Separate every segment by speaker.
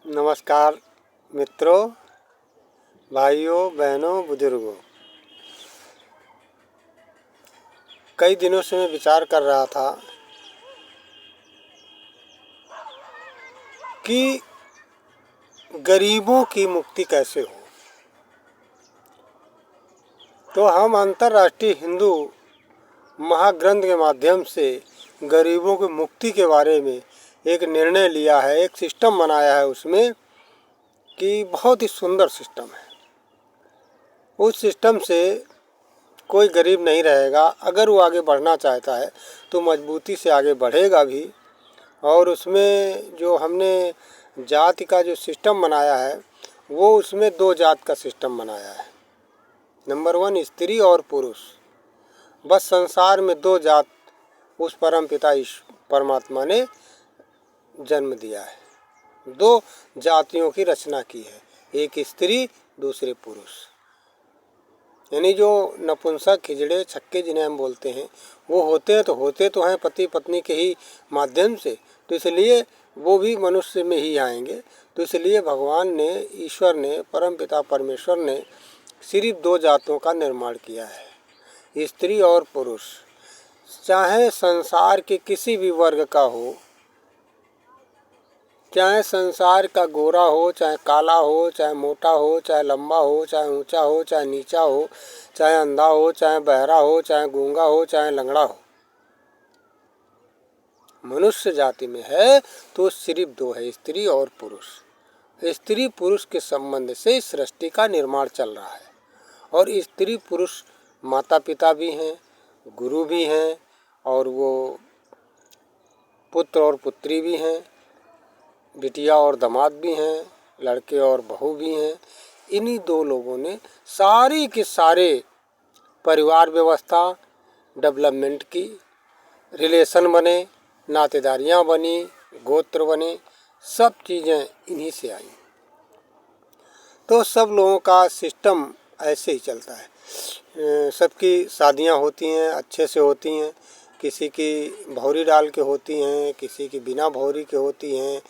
Speaker 1: नमस्कार मित्रों, भाइयों, बहनों, बुजुर्गों। कई दिनों से मैं विचार कर रहा था कि गरीबों की मुक्ति कैसे हो। तो हम अंतर्राष्ट्रीय हिंदू महाग्रंथ के माध्यम से गरीबों की मुक्ति के बारे में एक निर्णय लिया है, एक सिस्टम बनाया है उसमें कि बहुत ही सुंदर सिस्टम है। उस सिस्टम से कोई गरीब नहीं रहेगा। अगर वो आगे बढ़ना चाहता है तो मजबूती से आगे बढ़ेगा भी। और उसमें जो हमने जाति का जो सिस्टम बनाया है वो उसमें 2 जात का सिस्टम बनाया है। नंबर 1 स्त्री और पुरुष। बस संसार में 2 जात उस परमपिता परमात्मा ने जन्म दिया है। 2 जातियों की रचना की है, एक स्त्री दूसरे पुरुष। यानी जो नपुंसक, खिजड़े, छक्के जिन्हें हम बोलते हैं वो होते तो हैं पति पत्नी के ही माध्यम से। तो इसलिए वो भी मनुष्य में ही आएंगे। तो इसलिए भगवान ने, ईश्वर ने, परमपिता परमेश्वर ने सिर्फ 2 जातों का निर्माण किया है, स्त्री और पुरुष। चाहे संसार के किसी भी वर्ग का हो, चाहे संसार का गोरा हो, चाहे काला हो, चाहे मोटा हो, चाहे लंबा हो, चाहे ऊंचा हो, चाहे नीचा हो, चाहे अंधा हो, चाहे बहरा हो, चाहे गूंगा हो, चाहे लंगड़ा हो, मनुष्य जाति में है तो सिर्फ 2 है, स्त्री और पुरुष। स्त्री पुरुष के संबंध से इस सृष्टि का निर्माण चल रहा है। और स्त्री पुरुष माता पिता भी हैं, गुरु भी हैं, और वो पुत्र और पुत्री भी हैं, बिटिया और दामाद भी हैं, लड़के और बहू भी हैं। इन्हीं 2 लोगों ने सारी के सारे परिवार व्यवस्था डेवलपमेंट की, रिलेशन बने, नातेदारियाँ बनी, गोत्र बने, सब चीज़ें इन्हीं से आई। तो सब लोगों का सिस्टम ऐसे ही चलता है। सबकी शादियाँ होती हैं, अच्छे से होती हैं। किसी की भौरी डाल के होती हैं, किसी की बिना भौरी के होती हैं,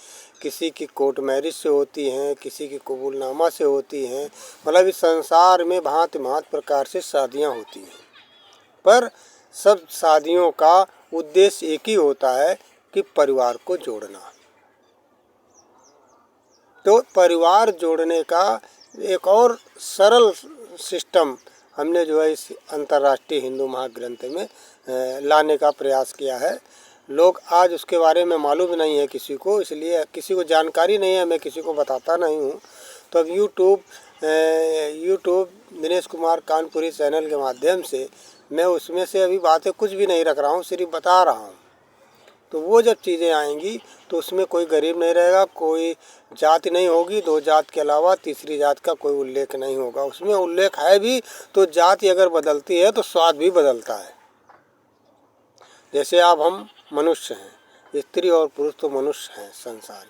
Speaker 1: किसी की कोर्ट मैरिज से होती हैं, किसी की कबूलनामा से होती हैं। मतलब इस संसार में भांति भांति प्रकार से शादियाँ होती हैं। पर सब शादियों का उद्देश्य एक ही होता है कि परिवार को जोड़ना। तो परिवार जोड़ने का एक और सरल सिस्टम हमने जो है इस अंतर्राष्ट्रीय हिंदू महाग्रंथ में लाने का प्रयास किया है। लोग आज उसके बारे में मालूम नहीं है किसी को, इसलिए किसी को जानकारी नहीं है, मैं किसी को बताता नहीं हूँ। तो अब यूट्यूब दिनेश कुमार कानपुरी चैनल के माध्यम से मैं उसमें से अभी बातें कुछ भी नहीं रख रहा हूँ, सिर्फ बता रहा हूँ। तो वो जब चीज़ें आएंगी तो उसमें कोई गरीब नहीं रहेगा, कोई जाति नहीं होगी, 2 जात के अलावा तीसरी जात का कोई उल्लेख नहीं होगा। उसमें उल्लेख है भी तो जाति अगर बदलती है तो स्वाद भी बदलता है। जैसे अब हम मनुष्य हैं, स्त्री और पुरुष तो मनुष्य हैं संसार।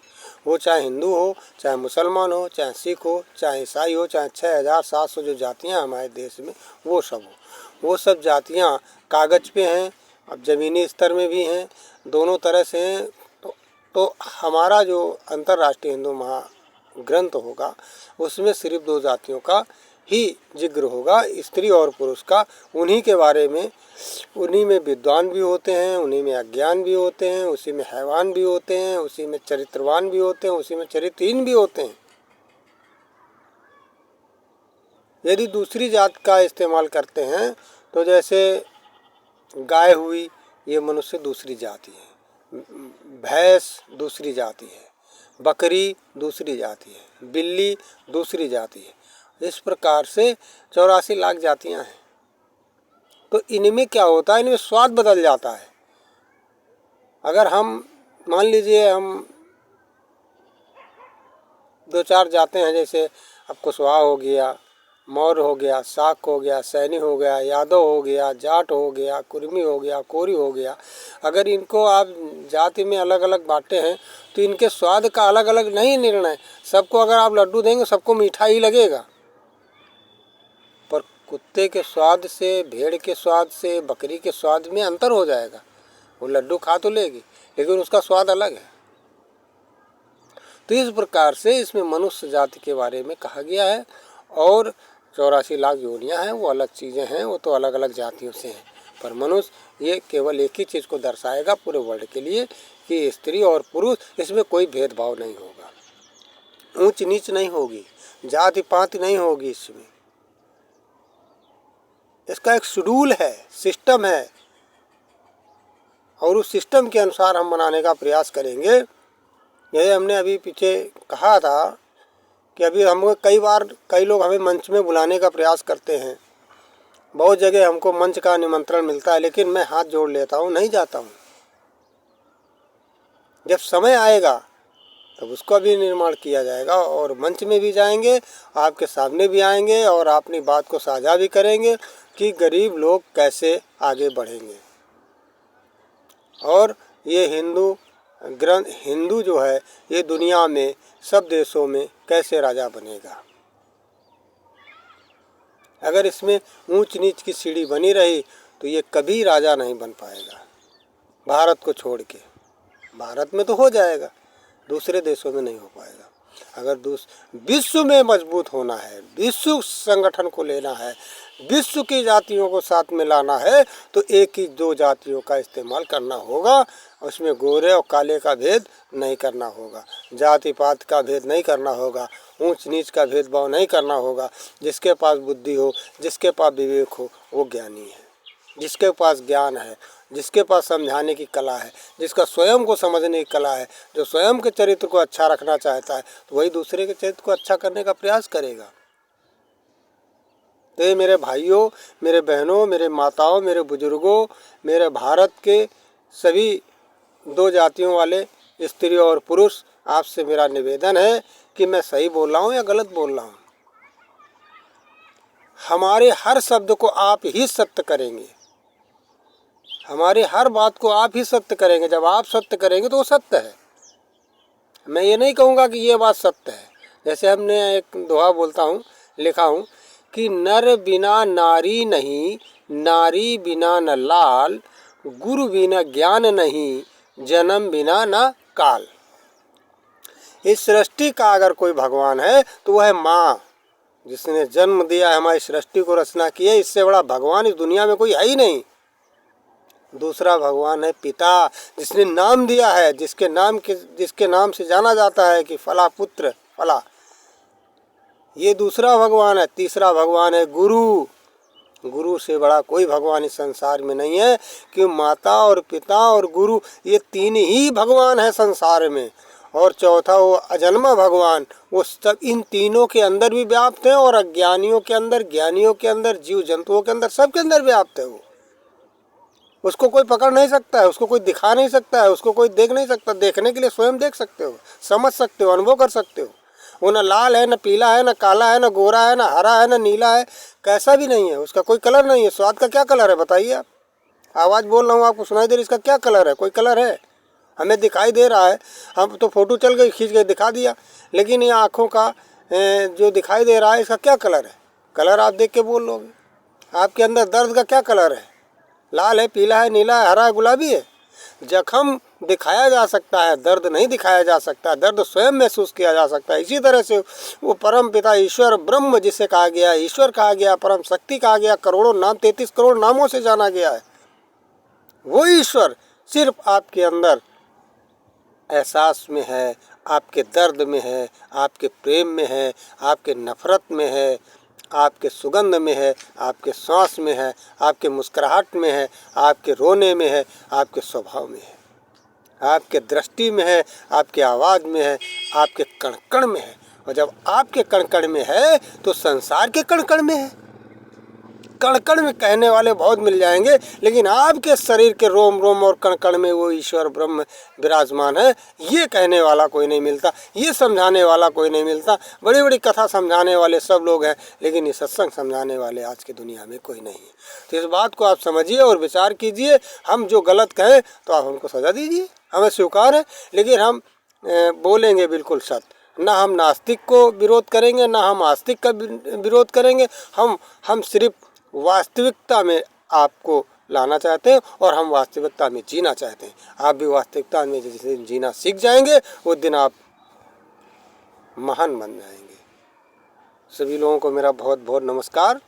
Speaker 1: वो चाहे हिंदू हो, चाहे मुसलमान हो, चाहे सिख हो, चाहे ईसाई हो, चाहे 6700 जो जातियाँ हमारे देश में वो सब हो। वो सब जातियाँ कागज़ पे हैं, अब ज़मीनी स्तर में भी हैं, दोनों तरह से हैं। तो हमारा जो अंतर्राष्ट्रीय हिंदू महाग्रंथ होगा उसमें सिर्फ 2 जातियों का ही जिक्र होगा, स्त्री और पुरुष का। उन्हीं के बारे में, उन्हीं में विद्वान भी होते हैं, उन्हीं में अज्ञान भी होते हैं, उसी में हैवान भी होते हैं, उसी में चरित्रवान भी होते हैं, उसी में चरित्रहीन भी होते हैं। यदि दूसरी जात का इस्तेमाल करते हैं तो जैसे गाय हुई, ये मनुष्य दूसरी जाति है, भैंस दूसरी जाति है, बकरी दूसरी जाति है, बिल्ली दूसरी जाति है। इस प्रकार से 84 लाख जातियां हैं। तो इनमें क्या होता है, इनमें स्वाद बदल जाता है। अगर हम मान लीजिए हम 2-4 जाते हैं, जैसे अब कुशवाहा हो गया, मौर्य हो गया, शाक हो गया, सैनी हो गया, यादव हो गया, जाट हो गया, कुर्मी हो गया, कोरी हो गया। अगर इनको आप जाति में अलग अलग बांटे हैं तो इनके स्वाद का अलग अलग नहीं निर्णय। सबको अगर आप लड्डू देंगे सबको मीठा ही लगेगा, पर कुत्ते के स्वाद से, भेड़ के स्वाद से, बकरी के स्वाद में अंतर हो जाएगा। वो लड्डू खा तो लेगी लेकिन उसका स्वाद अलग है। तो इस प्रकार से इसमें मनुष्य जाति के बारे में कहा गया है। और 84 लाख योनियाँ हैं, वो अलग चीज़ें हैं, वो तो अलग अलग जातियों से हैं। पर मनुष्य ये केवल एक ही चीज़ को दर्शाएगा पूरे वर्ल्ड के लिए कि स्त्री और पुरुष, इसमें कोई भेदभाव नहीं होगा, ऊंच नीच नहीं होगी, जाति पाति नहीं होगी। इसमें इसका एक शेड्यूल है, सिस्टम है, और उस सिस्टम के अनुसार हम मनाने का प्रयास करेंगे। जैसे हमने अभी पीछे कहा था कि अभी हम कई लोग हमें मंच में बुलाने का प्रयास करते हैं, बहुत जगह हमको मंच का निमंत्रण मिलता है, लेकिन मैं हाथ जोड़ लेता हूँ, नहीं जाता हूँ। जब समय आएगा तब उसका भी निर्माण किया जाएगा, और मंच में भी जाएंगे, आपके सामने भी आएंगे, और अपनी बात को साझा भी करेंगे कि गरीब लोग कैसे आगे बढ़ेंगे। और ये हिंदू जो है, ये दुनिया में सब देशों में कैसे राजा बनेगा। अगर इसमें ऊंच नीच की सीढ़ी बनी रही तो ये कभी राजा नहीं बन पाएगा, भारत को छोड़ के। भारत में तो हो जाएगा, दूसरे देशों में नहीं हो पाएगा। अगर विश्व में मजबूत होना है, विश्व संगठन को लेना है, विश्व की जातियों को साथ में लाना है, तो एक ही दो जातियों का इस्तेमाल करना होगा। उसमें गोरे और काले का भेद नहीं करना होगा, जाति पात का भेद नहीं करना होगा, ऊंच नीच का भेदभाव नहीं करना होगा। जिसके पास बुद्धि हो, जिसके पास विवेक हो, वो ज्ञानी है। जिसके पास ज्ञान है, जिसके पास समझाने की कला है, जिसका स्वयं को समझने की कला है, जो स्वयं के चरित्र को अच्छा रखना चाहता है, तो वही दूसरे के चरित्र को अच्छा करने का प्रयास करेगा। तो ये मेरे भाइयों, मेरे बहनों, मेरे माताओं, मेरे बुजुर्गों, मेरे भारत के सभी दो जातियों वाले स्त्री और पुरुष, आपसे मेरा निवेदन है कि मैं सही बोल रहा हूँ या गलत बोल रहा हूँ। हमारे हर शब्द को आप ही सत्य करेंगे, हमारी हर बात को आप ही सत्य करेंगे। जब आप सत्य करेंगे तो वो सत्य है। मैं ये नहीं कहूँगा कि ये बात सत्य है। जैसे हमने एक दोहा बोलता हूँ, लिखा हूँ कि नर बिना नारी नहीं, नारी बिना न लाल, गुरु बिना ज्ञान नहीं, जन्म बिना न काल। इस सृष्टि का अगर कोई भगवान है तो वह है माँ, जिसने जन्म दिया, हमारी सृष्टि को रचना की है। इससे बड़ा भगवान इस दुनिया में कोई है ही नहीं। दूसरा भगवान है पिता, जिसने नाम दिया है, जिसके नाम से जाना जाता है कि फला पुत्र फला, ये दूसरा भगवान है। तीसरा भगवान है गुरु। गुरु से बड़ा कोई भगवान इस संसार में नहीं है, कि माता और पिता और गुरु, ये तीन ही भगवान है संसार में। और चौथा वो अजन्मा भगवान, वो सब इन तीनों के अंदर भी व्याप्त है, और अज्ञानियों के अंदर, ज्ञानियों के अंदर, जीव जंतुओं के अंदर, सबके अंदर व्याप्त है वो। उसको कोई पकड़ नहीं सकता है, उसको कोई दिखा नहीं सकता है, उसको कोई देख नहीं सकता। देखने के लिए स्वयं देख सकते हो, समझ सकते हो, अनुभव कर सकते हो। वो न लाल है, न पीला है, न काला है, न गोरा है, न हरा है, न नीला है, कैसा भी नहीं है, उसका कोई कलर नहीं है। स्वाद का क्या कलर है बताइए आप? आवाज़ बोल रहा हूँ, आपको सुनाई दे रही, इसका क्या कलर है? कोई कलर है? हमें दिखाई दे रहा है, हम तो फोटो चल गई, खींच के दिखा दिया, लेकिन ये आँखों का जो दिखाई दे रहा है, इसका क्या कलर है? कलर आप देख के बोल लोगे। आपके अंदर दर्द का क्या कलर है? लाल है, पीला है, नीला है, हरा है, गुलाबी है। जख्म दिखाया जा सकता है, दर्द नहीं दिखाया जा सकता। दर्द स्वयं महसूस किया जा सकता है। इसी तरह से वो परम पिता ईश्वर ब्रह्म, जिसे कहा गया ईश्वर कहा गया, परम शक्ति कहा गया, करोड़ों नाम, 33 करोड़ नामों से जाना गया है, वो ईश्वर सिर्फ आपके अंदर एहसास में है, आपके दर्द में है, आपके प्रेम में है, आपके नफरत में है, आपके सुगंध में है, आपके सांस में है, आपके मुस्कुराहट में है, आपके रोने में है, आपके स्वभाव में है, आपके दृष्टि में है, आपके आवाज़ में है, आपके कण कण में है। और जब आपके कण कण में है तो संसार के कण कण में है। कण कण में कहने वाले बहुत मिल जाएंगे, लेकिन आपके शरीर के रोम रोम और कण कण में वो ईश्वर ब्रह्म विराजमान है, ये कहने वाला कोई नहीं मिलता, ये समझाने वाला कोई नहीं मिलता। बड़ी बड़ी कथा समझाने वाले सब लोग हैं, लेकिन ये सत्संग समझाने वाले आज की दुनिया में कोई नहीं है। तो इस बात को आप समझिए और विचार कीजिए। हम जो गलत कहें तो आप हमको सजा दीजिए, हमें स्वीकार है, लेकिन हम बोलेंगे बिल्कुल सत्य। ना हम नास्तिक को विरोध करेंगे, ना हम आस्तिक का विरोध करेंगे। हम सिर्फ वास्तविकता में आपको लाना चाहते हैं, और हम वास्तविकता में जीना चाहते हैं। आप भी वास्तविकता में जिस दिन जीना सीख जाएंगे, उस दिन आप महान बन जाएंगे। सभी लोगों को मेरा बहुत बहुत नमस्कार।